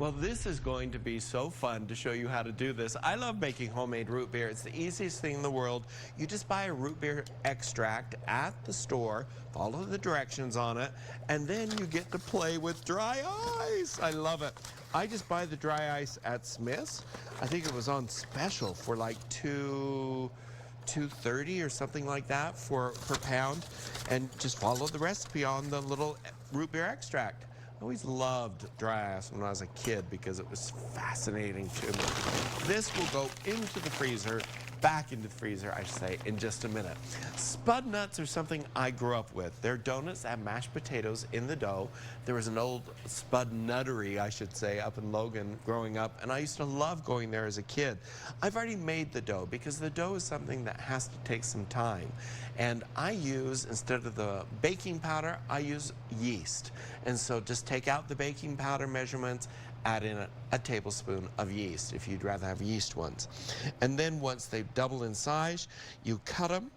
Well, this is going to be so fun to show you how to do this. I love making homemade root beer. It's the easiest thing in the world. You just buy a root beer extract at the store, follow the directions on it, and then you get to play with dry ice. I love it. I just buy the dry ice at Smith's. I think it was on special for like $2.30 or something like that per pound, and just follow the recipe on the little root beer extract. I always loved dry ice when I was a kid because it was fascinating to me. This will go into the freezer, back into the freezer, I should say, in just a minute. Spudnuts are something I grew up with. They're donuts that have mashed potatoes in the dough. There was an old Spudnuttery, I should say, up in Logan growing up, and I used to love going there as a kid. I've already made the dough because the dough is something that has to take some time. And I use, instead of the baking powder, I use yeast. And so just take out the baking powder measurements, add in a tablespoon of yeast if you'd rather have yeast ones. And then once they double in size, you cut them.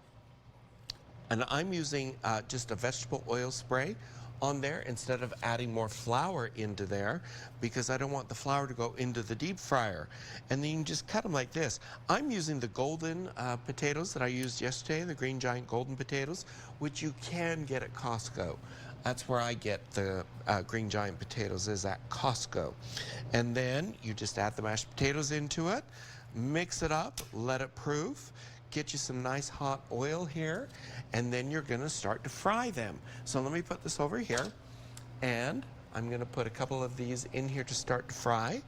And I'm using just a vegetable oil spray on there instead of adding more flour into there because I don't want the flour to go into the deep fryer. And then you can just cut them like this. I'm using the golden potatoes that I used yesterday, the Green Giant golden potatoes, which you can get at Costco. That's where I get the Green Giant potatoes, is at Costco. And then you just add the mashed potatoes into it, mix it up, let it proof, get you some nice hot oil here, and then you're gonna start to fry them. So let me put this over here, and I'm gonna put a couple of these in here to start to fry,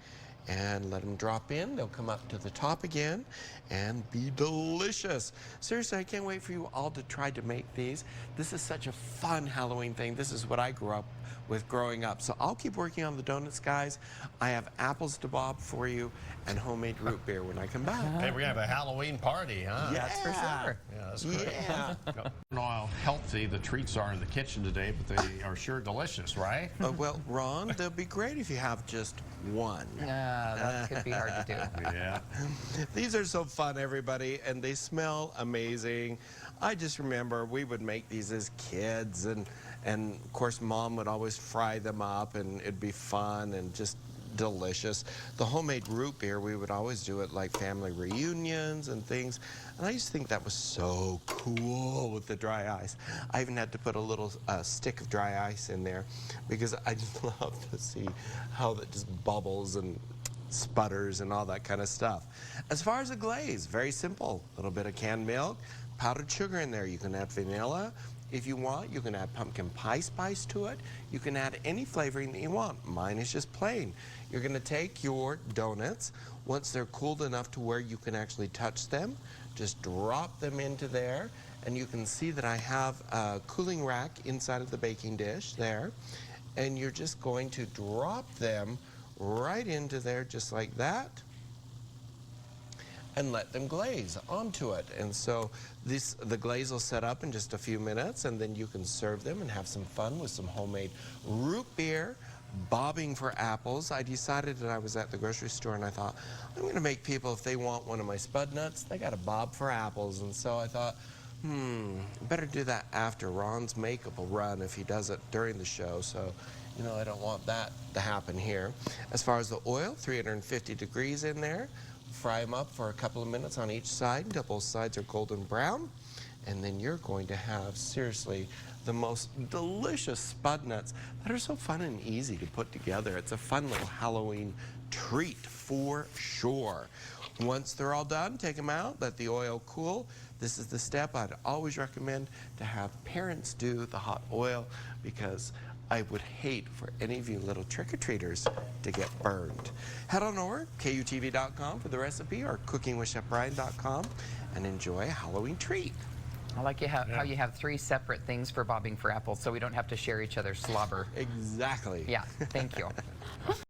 and let them drop in. They'll come up to the top again and be delicious. Seriously, I can't wait for you all to try to make these. This is such a fun Halloween thing. This is what I grew up with growing up. So I'll keep working on the donuts, guys. I have apples to bob for you and homemade root beer when I come back. Hey, we're gonna have a Halloween party, huh? Yeah. That's for sure. Yeah, that's great. Yeah. I don't know how healthy the treats are in the kitchen today, but they are sure delicious, right? Well, Ron, they'll be great if you have just one. That could be hard to do. Yeah. These are so fun, everybody, and they smell amazing. I just remember we would make these as kids, and of course Mom would always fry them up, and it'd be fun and just delicious. The homemade root beer, we would always do it like family reunions and things, and I used to think that was so cool with the dry ice. I even had to put a little stick of dry ice in there because I just love to see how that just bubbles and sputters and all that kind of stuff. As far as the glaze, very simple. A little bit of canned milk, powdered sugar in there. You can add vanilla if you want. You can add pumpkin pie spice to it. You can add any flavoring that you want. Mine is just plain. You're going to take your donuts. Once they're cooled enough to where you can actually touch them, just drop them into there. And you can see that I have a cooling rack inside of the baking dish there. And you're just going to drop them right into there just like that and let them glaze onto it. And so the glaze will set up in just a few minutes, and then you can serve them and have some fun with some homemade root beer, bobbing for apples. I decided that I was at the grocery store and I thought, I'm gonna make people, if they want one of my Spudnuts, they gotta bob for apples. And so I thought, better do that after. Ron's makeup will run if he does it during the show, so you know I don't want that to happen here. As far as the oil, 350 degrees in there. Fry them up for a couple of minutes on each side until both sides are golden brown. And then you're going to have, seriously, the most delicious Spudnuts that are so fun and easy to put together. It's a fun little Halloween treat for sure. Once they're all done, take them out, let the oil cool. This is the step I'd always recommend to have parents do, the hot oil, because I would hate for any of you little trick-or-treaters to get burned. Head on over, KUTV.com for the recipe, or cookingwithchefbryan.com, and enjoy a Halloween treat. I like how you have 3 separate things for bobbing for apples so we don't have to share each other's slobber. Exactly. Yeah, thank you.